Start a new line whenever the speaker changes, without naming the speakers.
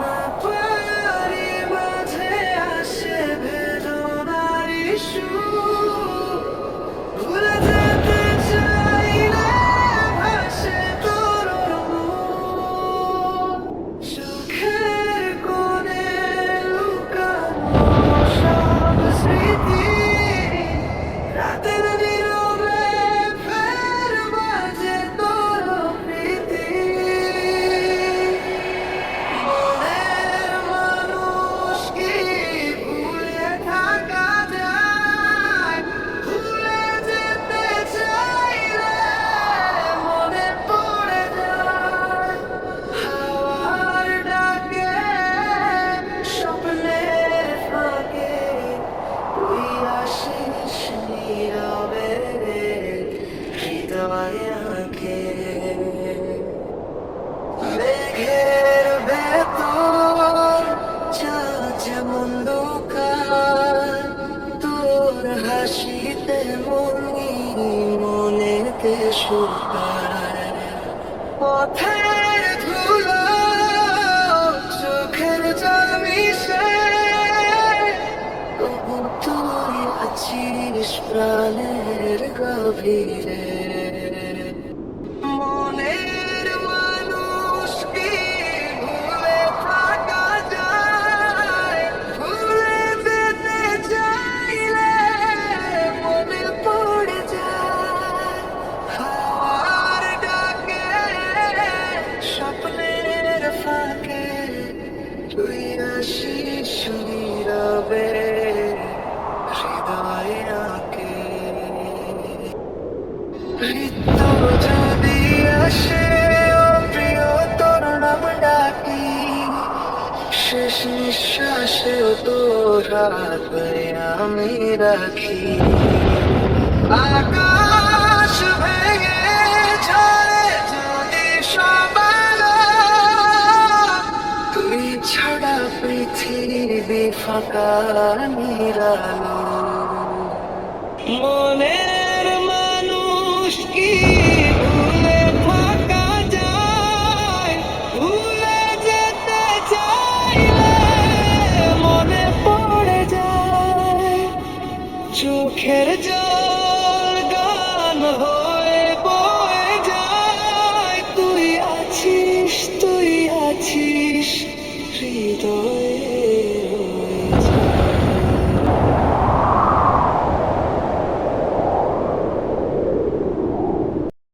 না পারি মাঝে আসে বেদনার সুর, ভুলে যেতে চাইলে ভাসে তোর মুখ। চোখের কোণে লুকানো সব স্মৃতি, রাতের নীরবে ফের বাজে তোর প্রীতি। মনের মানুষ কি ভুলে থাকা যায়? ভুলে যেতে চাইলে মনে পড়ে যায় হাওয়ার ডাকে, স্বপ্নের ফাঁকে তুই আসিস নীরবে হৃদয়ে আঁকে। মেঘের ভেতর চাঁদ যেমন দোকান, তোর হাসিতে মনি মনেতে সুপার। পথের ধুলো চোখের জল মিশে, তবু তুই আছিস প্রাণের গভীরে। মনের মানুষ কি ভুলে থাকা যায়? ভুলে যেতে চাইলে মনে পড়ে যায় হাওয়ার ডাকে, স্বপ্নের ফাঁকে তুই আসিস নীরবে হৃদয়ে আঁকে। মৃত্যু যদি আসে ও প্রিয় তোর নাম ডাকি, শেষ নিঃশ্বাসেও তোর হাত ধরে আমি রাখি। আকাশ ভেঙে ঝরে যদি সব আলো, তুই ছাড়া পৃথিবী ফাঁকা নিরালো। মনের মানুষ কি